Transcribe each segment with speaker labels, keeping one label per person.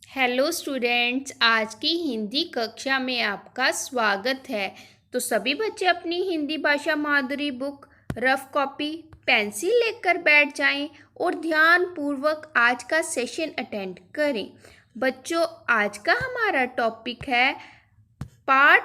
Speaker 1: Hello students, आज की हिंदी कक्षा में आपका स्वागत है। तो सभी बच्चे अपनी हिंदी भाषा माधुरी बुक, रफ कॉपी, पेंसिल लेकर बैठ जाएं और ध्यान पूर्वक आज का सेशन अटेंड करें। बच्चों, आज का हमारा टॉपिक है पार्ट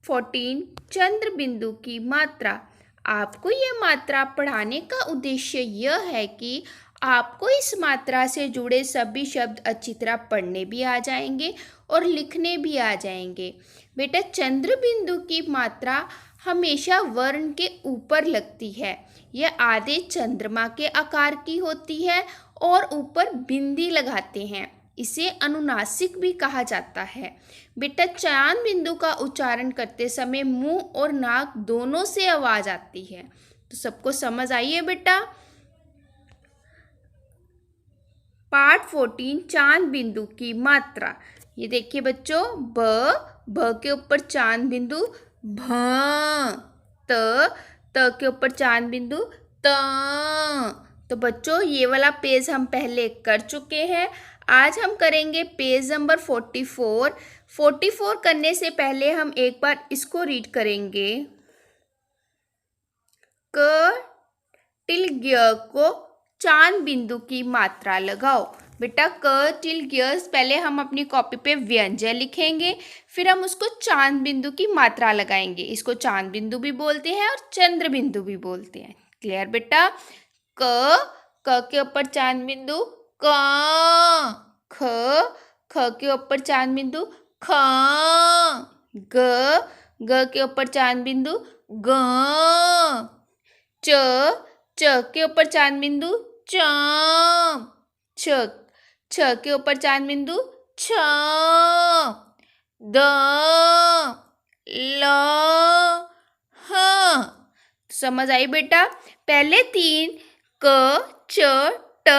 Speaker 1: 14 चंद्र बिंदु की मात्रा। आपको ये मात्रा पढ़ाने का उद्देश्य यह है कि आपको इस मात्रा से जुड़े सभी शब्द अच्छी तरह पढ़ने भी आ जाएंगे और लिखने भी आ जाएंगे। बेटा, चंद्र बिंदु की मात्रा हमेशा वर्ण के ऊपर लगती है। यह आधे चंद्रमा के आकार की होती है और ऊपर बिंदी लगाते हैं। इसे अनुनासिक भी कहा जाता है। बेटा, चांद बिंदु का उच्चारण करते समय मुंह और नाक दोनों से आवाज आती है। तो सबको समझ आई है बेटा। पार्ट 14 चांद बिंदु की मात्रा। ये देखिए बच्चों, ब के ऊपर चांद बिंदु, भ त के ऊपर चांद बिंदु, त। तो बच्चों, ये वाला पेज हम पहले कर चुके हैं। आज हम करेंगे पेज नंबर 44। 44 करने से पहले हम एक बार इसको रीड करेंगे। क टिल ग को चांद बिंदु की मात्रा लगाओ। बेटा, क टिल ग पहले हम अपनी कॉपी पे व्यंजन लिखेंगे, फिर हम उसको चांद बिंदु की मात्रा लगाएंगे। इसको चांद बिंदु भी बोलते हैं और चंद्र बिंदु भी बोलते हैं। क्लियर बेटा? क के ऊपर चांद बिंदु, क। ख के ऊपर चांद बिंदु, ख। ग के ऊपर चांद बिंदु, ग। च के ऊपर चांद बिंदु, च। छ के ऊपर चांद बिंदु, छ। द ल ह। समझ आई बेटा? पहले तीन क च ट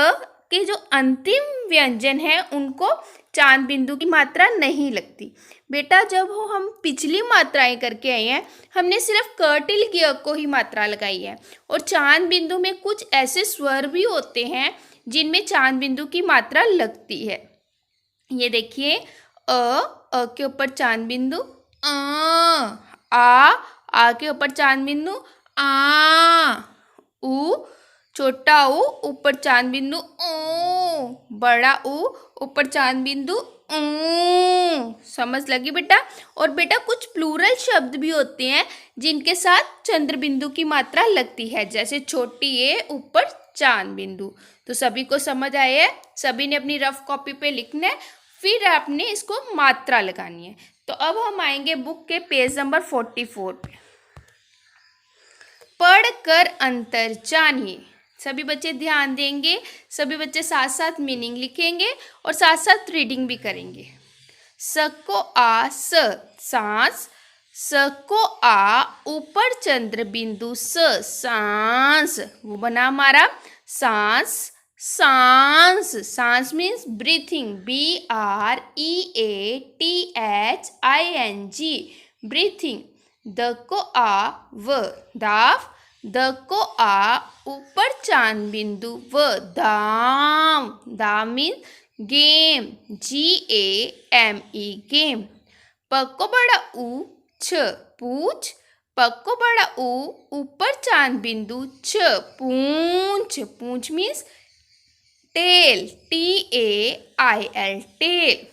Speaker 1: के जो अंतिम व्यंजन है उनको चांद बिंदु की मात्रा नहीं लगती। बेटा, जब हम पिछली मात्राएं करके आए हैं, हमने सिर्फ क टिल ग को ही मात्रा लगाई है। और चांद बिंदु में कुछ ऐसे स्वर भी होते हैं जिनमें चांद बिंदु की मात्रा लगती है। ये देखिए, अ के ऊपर चांद बिंदु, आ के ऊपर चांद बिंदु, आ। उ छोटा ऊ ऊपर चांद बिंदु, ऊ। बड़ा ऊ ऊपर चांद बिंदु, ऊ। समझ लगी बेटा? और बेटा, कुछ प्लूरल शब्द भी होते हैं जिनके साथ चंद्र बिंदु की मात्रा लगती है, जैसे छोटी ए ऊपर चांद बिंदु। तो सभी को समझ आया है? सभी ने अपनी रफ कॉपी पे लिखना है, फिर आपने इसको मात्रा लगानी है। तो अब हम आएंगे बुक के पेज नंबर 44 पे। पढ़कर अंतर जानिए। सभी बच्चे ध्यान देंगे, सभी बच्चे साथ साथ मीनिंग लिखेंगे और साथ साथ रीडिंग भी करेंगे। स को आ स, सांस। स को आ ऊपर चंद्र बिंदु, स, सांस। वो बना हमारा सांस। सांस, सांस means breathing, BREATHING, breathing. The को आ व, दाव। द को आ ऊपर चांद बिंदु, व, दाम। दाम मीन्स गेम, GAME, गेम। प को बड़ा ऊ छ, पूछ। प को बड़ा ऊ ऊपर चांद बिंदु, छ, पूंछ। पूंछ मीन्स टेल, TAIL, टेल।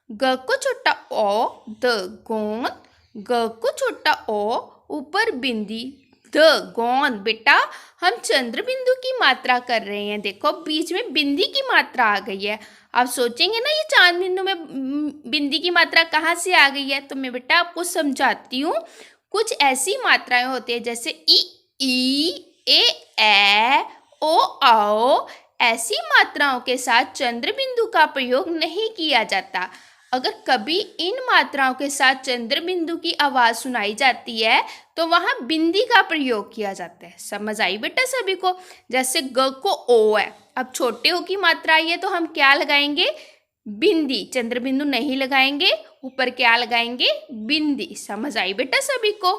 Speaker 1: ग को छोटा ओ द, गोंद। ग को छोटा ओ ऊपर बिंदी, द, गोंद। बेटा, हम चंद्र बिंदु की मात्रा कर रहे हैं। देखो, बीच में बिंदी की मात्रा आ गई है। आप सोचेंगे ना, ये चांद बिंदु में बिंदी की मात्रा कहाँ से आ गई है? तो मैं बेटा आपको समझाती हूँ। कुछ ऐसी मात्राएं होती है जैसे ई, ए, ओ, आओ। ऐसी मात्राओं के साथ चंद्र बिंदु का प्रयोग नहीं किया जाता। अगर कभी इन मात्राओं के साथ चंद्र बिंदु की आवाज सुनाई जाती है तो वहां बिंदी का प्रयोग किया जाता है। समझ आई बेटा सभी को? जैसे ग को ओ है, अब छोटे ओ की मात्रा आई है तो हम क्या लगाएंगे? बिंदी, चंद्र बिंदु नहीं लगाएंगे, ऊपर क्या लगाएंगे? बिंदी। समझ आई बेटा सभी को?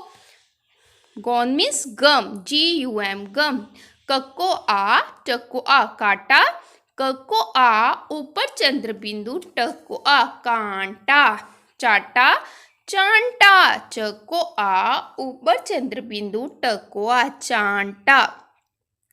Speaker 1: गोंद मीन्स गम, GUM, गम। क को आ, ट को आ, काटा। क को आ ऊपर चंद्र बिंदु, ट को आ कांटा, चाटा चांटा, च को आ ऊपर चंद्र बिंदु, ट को आ चांटा।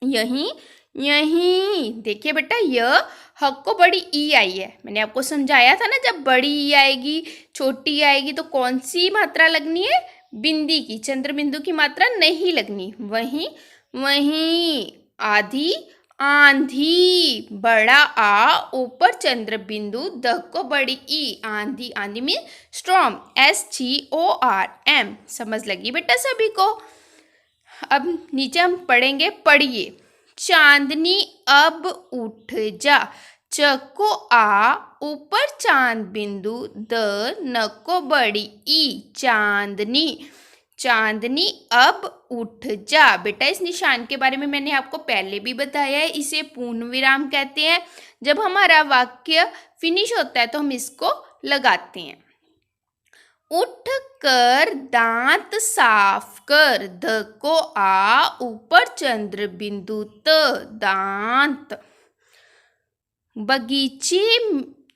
Speaker 1: यहीं यहीं देखिए बेटा, य ह को बड़ी ई आई है। मैंने आपको समझाया था ना, जब बड़ी ई आएगी छोटी ई आएगी तो कौन सी मात्रा लगनी है, बिंदी की, चंद्र बिंदु की मात्रा नहीं लगनी। वहीं वहीं आधी आंधी, बड़ा आ ऊपर चंद्र बिंदु, द को बड़ी ई, आंधी, आंधी मीन स्टॉर्म, STORM। समझ लगी बेटा सभी को। अब नीचे हम पढ़ेंगे, पढ़िए। चांदनी अब उठ जा, च को आ ऊपर चांद बिंदु, द न को बड़ी ई, चांदनी, चांदनी अब उठ जा। बेटा इस निशान के बारे में मैंने आपको पहले भी बताया है, इसे पूर्ण विराम कहते हैं। जब हमारा वाक्य फिनिश होता है तो हम इसको लगाते हैं। उठ कर दांत साफ कर, ध को आ ऊपर चंद्र बिंदु, त दांत। बगीचे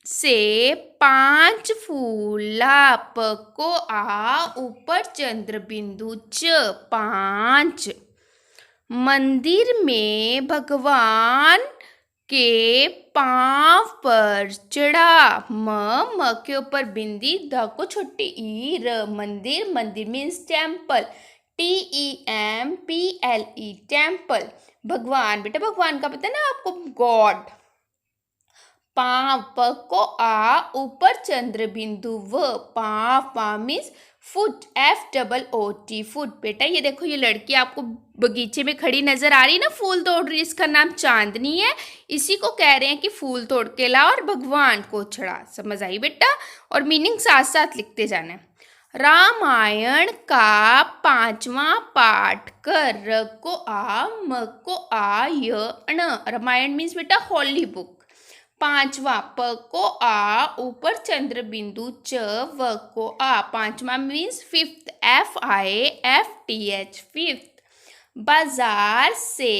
Speaker 1: से 5 फूल ला, प को आ ऊपर चंद्र बिंदु, च 5। मंदिर में भगवान के पांव पर चढ़ा, म के ऊपर बिंदी, ध को छोटी ई, र मंदिर, मंदिर मीन्स टेम्पल, TEMPLE टेम्पल। भगवान, बेटा भगवान का पता है ना आपको, गॉड। पांव, प को आ ऊपर चंद्र बिंदु, व पांव, पांव मीन्स फुट, FOOT फुट। बेटा ये देखो, ये लड़की आपको बगीचे में खड़ी नजर आ रही है ना, फूल तोड़ रही, इसका नाम चांदनी है। इसी को कह रहे हैं कि फूल तोड़ के ला और भगवान को चढ़ा। समझ आई बेटा? और मीनिंग साथ साथ लिखते जाना है। रामायण का 5वां पाठ कर, र को आ, म को आ, य ण। रामायण मीन्स बेटा होली बुक। 5वां, प को आ ऊपर चंद्र बिंदु, च व को आ, 5वां मीन्स 5th, FIFTH 5th। बाजार से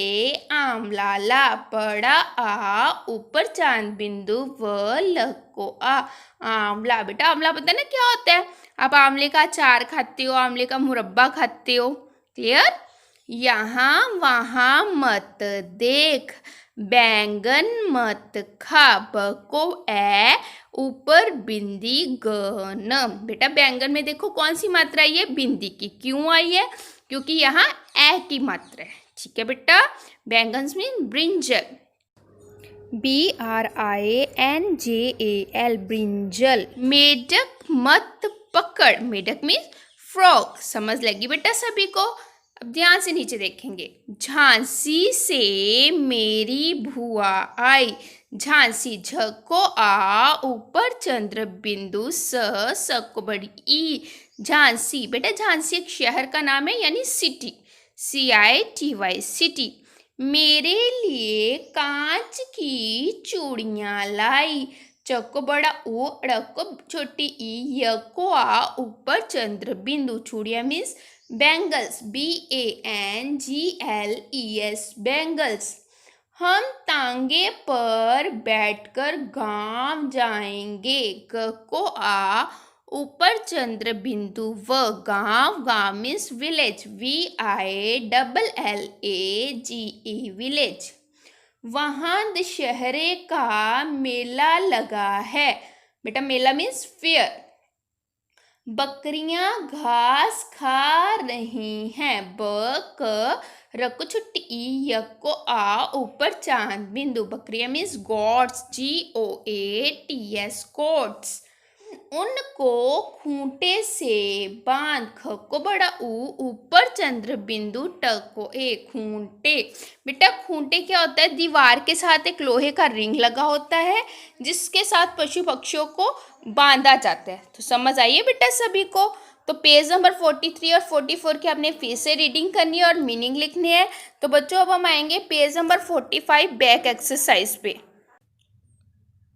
Speaker 1: आमला ला, बड़ा आ ऊपर चांद बिंदु, व ल को आ, आमला। बेटा आमला पता है ना क्या होता है? आप आमले का अचार खाते हो, आमले का मुरब्बा खाते हो। क्लियर? यहाँ वहाँ मत देख, बैंगन मत खा, ब को ए ऊपर बिंदी, ग न। बेटा बैंगन में देखो कौन सी मात्रा आई है, बिंदी की। क्यों आई है? क्योंकि यहाँ ए की मात्रा है। ठीक है बेटा? बैंगन मीन ब्रिंजल, BRINJAL ब्रिंजल। मेढक मत पकड़, मेढक मीन फ्रॉग। समझ लगी बेटा सभी को? अब ध्यान से नीचे देखेंगे। झांसी से मेरी भुआ आई, झांसी, झ को आ ऊपर चंद्र बिंदु, स को बड़ी ई, झांसी। बेटा झांसी एक शहर का नाम है, यानी सिटी, CITY सिटी। मेरे लिए कांच की चूड़ियां लाई, च को बड़ा ओ, ड़ को छोटी ई, य को आ ऊपर चंद्र बिंदु, चूड़िया मीन्स बैंगल्स, BANGLES बैंगल्स। हम तांगे पर बैठकर गांव जाएंगे, ग को आ ऊपर चंद्र बिंदु, व गांव, गांव मीन्स विलेज, VILLAGE विलेज। वहाँ दशहरे का मेला लगा है, बेटा मेला मीन्स फेयर। बकरियां घास खा रही हैं, ब क र को छुट्टी ई, य को आ ऊपर चांद बिंदु, बकरियां मीन्स गॉड्स, GOATS गॉड्स। उनको खूंटे से बांध, ख को बड़ा ऊ ऊपर चंद्र बिंदु, ट को ए, खूंटे। बेटा खूंटे क्या होता है? दीवार के साथ एक लोहे का रिंग लगा होता है, जिसके साथ पशु पक्षियों को बांधा जाता है। तो समझ आइए बेटा सभी को? तो पेज नंबर 43 और 44 की आपने फिर से रीडिंग करनी है और मीनिंग लिखनी है। तो बच्चों अब हम आएंगे पेज नंबर 45 बैक एक्सरसाइज पे।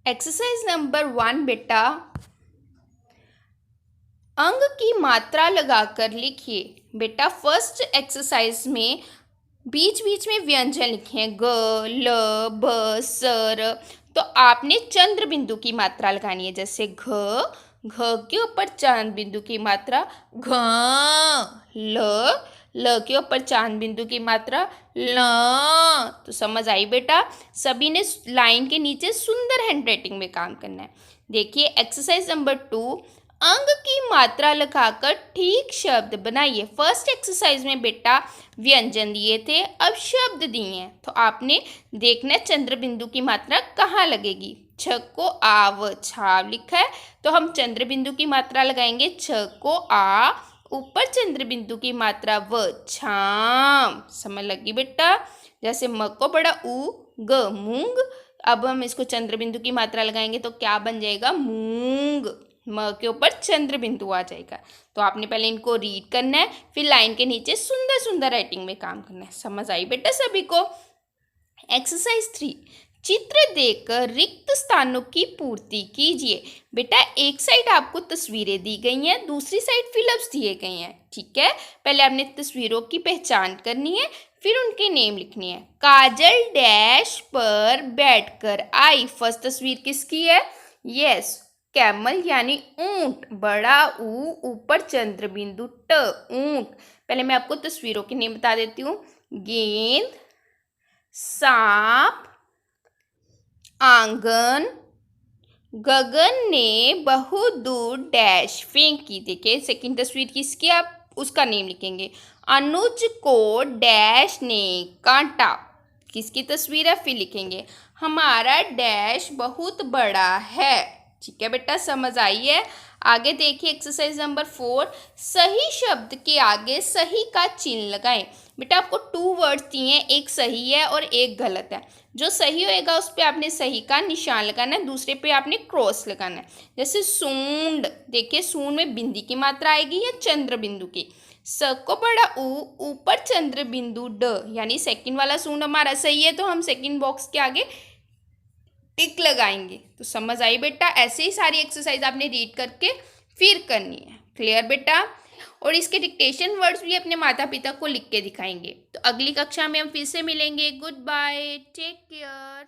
Speaker 1: एक्सरसाइज नंबर 1 बेटा, अंग की मात्रा लगाकर लिखिए। बेटा फर्स्ट एक्सरसाइज में बीच बीच में व्यंजन लिखे हैं ग, ल, ब, सर। तो आपने चंद्र बिंदु की मात्रा लगानी है, जैसे घ, घ के ऊपर चांद बिंदु की मात्रा घ, ल, ल के ऊपर चांद बिंदु की मात्रा ल। तो समझ आई बेटा? सभी ने लाइन के नीचे सुंदर हैंडराइटिंग में काम करना है। देखिए एक्सरसाइज नंबर 2, अंग की मात्रा लगाकर ठीक शब्द बनाइए। फर्स्ट एक्सरसाइज में बेटा व्यंजन दिए थे, अब शब्द दिए हैं, तो आपने देखना है चंद्र बिंदु की मात्रा कहाँ लगेगी। छ को आ व छाव लिखा है, तो हम चंद्र बिंदु की मात्रा लगाएंगे छ को आ, ऊपर चंद्र बिंदु की मात्रा व छाम। समझ लगी बेटा? जैसे म को बड़ा ऊ, ग मूंग। अब हम इसको चंद्र बिंदु की मात्रा लगाएंगे तो क्या बन जाएगा? मूंग। म के ऊपर चंद्र बिंदु आ जाएगा। तो आपने पहले इनको रीड करना है, फिर लाइन के नीचे सुंदर सुंदर राइटिंग में काम करना है। समझ आई बेटा सभी को? एक्सरसाइज 3, चित्र देकर रिक्त स्थानों की पूर्ति कीजिए। बेटा एक साइड आपको तस्वीरें दी गई हैं, दूसरी साइड फिलअप्स दिए गए हैं। ठीक है, पहले आपने तस्वीरों की पहचान करनी है, फिर उनके नेम लिखनी है। काजल डैश पर बैठकर आई। फर्स्ट तस्वीर किसकी है? यस, कैमल यानी ऊंट, बड़ा ऊ, ऊपर चंद्र बिंदु ट, ऊंट। पहले मैं आपको तस्वीरों के नेम बता देती हूँ। गेंद, सांप, आंगन, गगन ने बहुत दूर डैश फेंकी। देखिए सेकंड तस्वीर किसकी, आप उसका नेम लिखेंगे। अनुज को डैश ने काटा। किसकी तस्वीर है? फिर लिखेंगे हमारा डैश बहुत बड़ा है। ठीक है बेटा, समझ आई है? आगे देखिए एक्सरसाइज नंबर 4, सही शब्द के आगे सही का चिन्ह लगाएं। बेटा आपको 2 वर्ड्स दिए हैं, एक सही है और एक गलत है। जो सही होएगा उस पर आपने सही का निशान लगाना है, दूसरे पे आपने क्रॉस लगाना है। जैसे सूंड, देखिए सूंड में बिंदी की मात्रा आएगी या चंद्र बिंदु की। स को बड़ा ऊ, ऊपर चंद्र बिंदु ड, यानी सेकंड वाला सूंड हमारा सही है, तो हम सेकंड बॉक्स के आगे टिक लगाएंगे। तो समझ आई बेटा? ऐसे ही सारी एक्सरसाइज आपने रीड करके फिर करनी है। क्लियर बेटा? और इसके डिक्टेशन वर्ड्स भी अपने माता पिता को लिख के दिखाएंगे। तो अगली कक्षा में हम फिर से मिलेंगे। Good bye, take care.